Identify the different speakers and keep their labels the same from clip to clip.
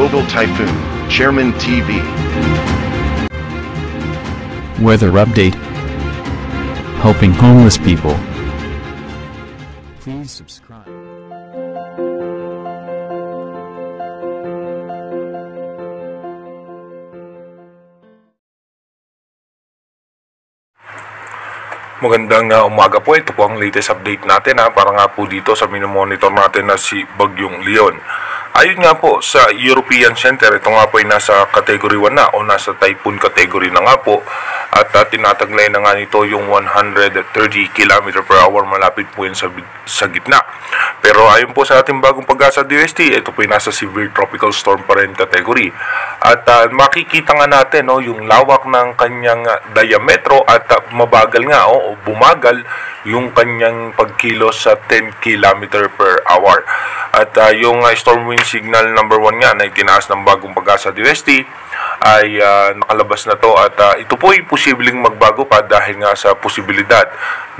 Speaker 1: Global Typhoon, Chairman TV.
Speaker 2: Weather update. Helping homeless people. Please subscribe.
Speaker 3: Magandang umaga po. Ito po ang latest update natin para nga po dito sa minomonitor natin na si Bagyong Leon. Ayon nga po sa European Center, ito nga po ay nasa category 1 na o nasa typhoon category na nga po. At tinataglay na nga nito yung 130 km per hour, malapit po yan sa gitna. Pero ayon po sa ating bagong pag-asa DOST, ito po ay nasa severe tropical storm pa rin category. At makikita nga natin yung lawak ng kanyang diametro at mabagal nga o bumagal yung kanyang pagkilos sa 10 km per hour. At yung storm wind signal number 1 nga na itinaas ng bagong pag-asa DOST ay nakalabas na to at ito po ay posibleng magbago pa dahil nga sa posibilidad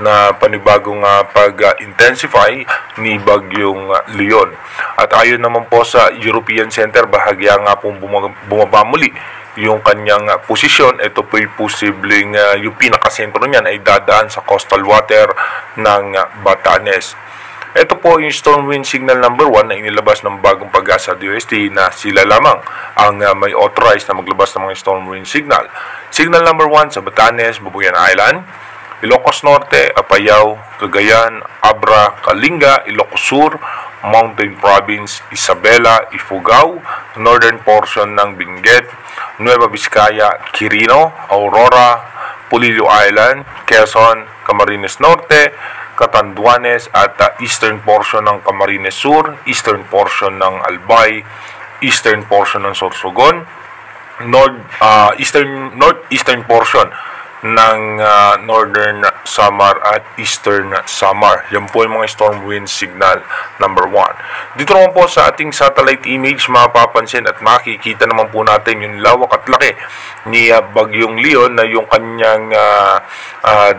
Speaker 3: na panibagong pag-intensify ni Bagyong Leon. At ayon naman po sa European Center, bahagya nga pong bumaba muli yung kanyang posisyon. Ito po ay posibleng yung pinakasentro niyan ay dadaan sa coastal water ng Batanes. Ito po yung storm wind signal number 1 na inilabas ng bagong pag-asa DOST na sila lamang ang may authorized na maglabas ng mga storm wind signal. Signal number 1 sa Batanes, Babuyan Island, Ilocos Norte, Apayao, Cagayan, Abra, Kalinga, Ilocos Sur, Mountain Province, Isabela, Ifugao, northern portion ng Benguet, Nueva Vizcaya, Quirino, Aurora, Pulilio Island, Quezon, Camarines Norte, Catanduanes at eastern portion ng Camarines Sur, eastern portion ng Albay, eastern portion ng Sorsogon, northeastern portion ng Northern Samar at Eastern Samar. Yan po yung mga storm wind signal number 1. Dito naman po sa ating satellite image mapapansin at makikita naman po natin yung lawak at laki ni Bagyong Leon na yung kanyang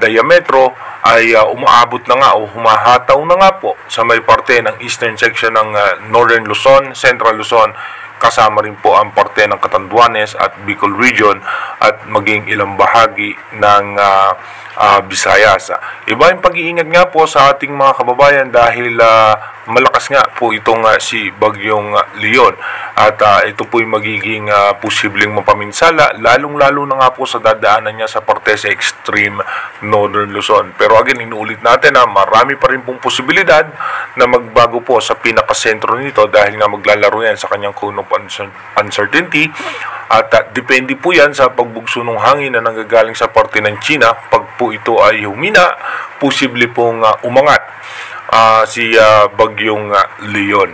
Speaker 3: diametro ay umaabot na nga o humahataw na nga po sa may parte ng eastern section ng Northern Luzon, Central Luzon, kasama rin po ang parte ng Catanduanes at Bicol Region at maging ilang bahagi ng Visayas. Iba yung pag-iingat nga po sa ating mga kababayan dahil malakas nga po itong si Bagyong Leon at ito po yung magiging posibleng mapaminsala lalong-lalo na nga po sa dadaanan niya sa parte sa extreme Northern Luzon. Pero again, inuulit natin na marami pa rin pong posibilidad na magbago po sa pinakasentro nito dahil nga maglalaro yan sa kanyang cone of uncertainty at depende po yan sa pagbugso ng hangin na nanggagaling sa parte ng China. Pag po ito ay humina, posible pong umangat si Bagyong Leon.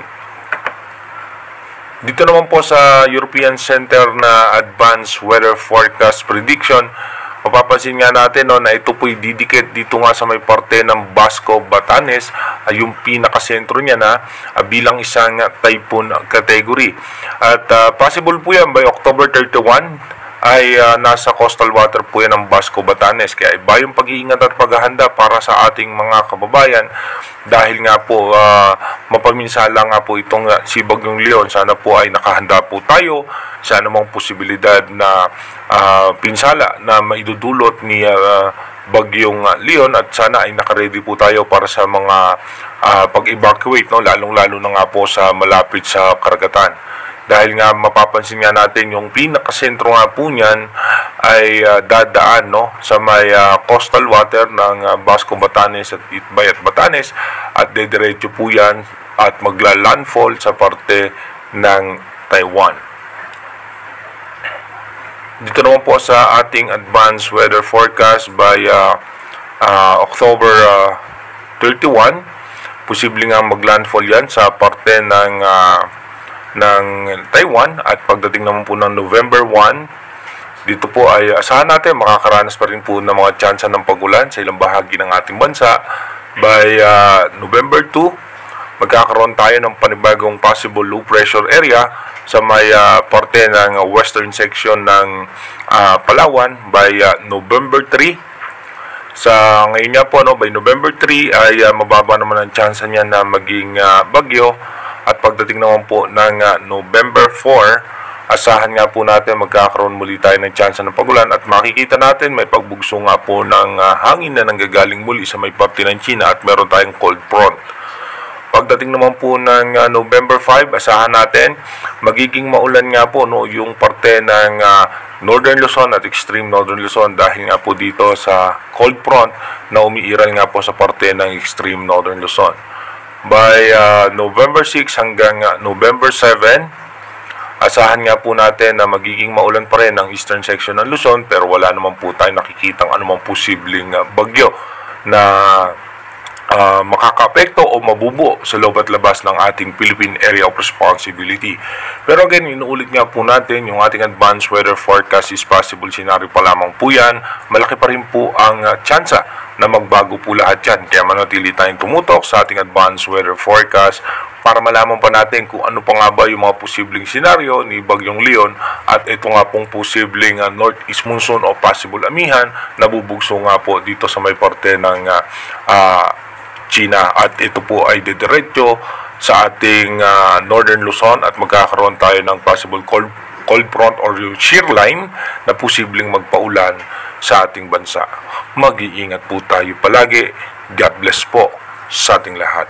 Speaker 3: Dito naman po sa European Center na Advanced Weather Forecast Prediction, mapapansin nga natin na ito po'y didikit dito nga sa may parte ng Basco, Batanes, yung pinakasentro niya na bilang isang typhoon category. At possible po yan by October 31 ay nasa coastal water po yan ng Basco, Batanes. Kaya iba yung pag-iingat at paghahanda para sa ating mga kababayan dahil nga po mapaminsala nga po itong si Bagyong Leon. Sana po ay nakahanda po tayo sa anumang posibilidad na pinsala na maidudulot ni Bagyong Leon at sana ay nakaredy po tayo para sa mga pag-evacuate, lalong-lalo na nga po sa malapit sa karagatan. Dahil nga mapapansin nga natin yung pinakasentro nga po niyan ay dadaan sa may coastal water ng Basco, Batanes at Itbay at Batanes at dediretso po yan at magla-landfall sa parte ng Taiwan. Dito naman po sa ating advanced weather forecast by October 31, posible nga maglandfall yan sa parte ng Taiwan at pagdating naman po ng November 1, dito po ay asahan natin makakaranas pa rin po ng mga tsansa ng pagulan sa ilang bahagi ng ating bansa. By November 2, magkakaroon tayo ng panibagong possible low pressure area sa may parte ng western section ng Palawan. By November 3, sa ngayon nga po by November 3 ay mababa naman ang tsansa niya na maging bagyo At pagdating naman po ng November 4, asahan nga po natin magkakaroon muli tayo ng tsansa ng pagulan at makikita natin may pagbugso nga po ng hangin na nanggagaling muli sa may parte ng China at meron tayong cold front. Pagdating naman po ng November 5, asahan natin magiging maulan nga po yung parte ng Northern Luzon at extreme Northern Luzon dahil nga po dito sa cold front na umiiral nga po sa parte ng extreme Northern Luzon. By November 6 hanggang November 7, asahan nga po natin na magiging maulan pa rin ang eastern section ng Luzon pero wala naman po tayo nakikitang anumang posibleng bagyo na makakaapekto o mabubuo sa loob at labas ng ating Philippine Area of Responsibility. Pero again, inuulit nga po natin, yung ating advanced weather forecast is possible scenario pa lamang po yan. Malaki pa rin po ang tsansa na magbago po lahat yan. Kaya manatili tayong tumutok sa ating advanced weather forecast para malaman pa natin kung ano pa nga ba yung mga posibleng senaryo ni Bagyong Leon at ito nga pong posibleng northeast monsoon o possible amihan na bubugso nga po dito sa may parte ng China at ito po ay didiretso sa ating Northern Luzon at magkakaroon tayo ng possible cold front or yung shear line na posibleng magpaulan sa ating bansa. Mag-iingat po tayo palagi. God bless po sa ating lahat.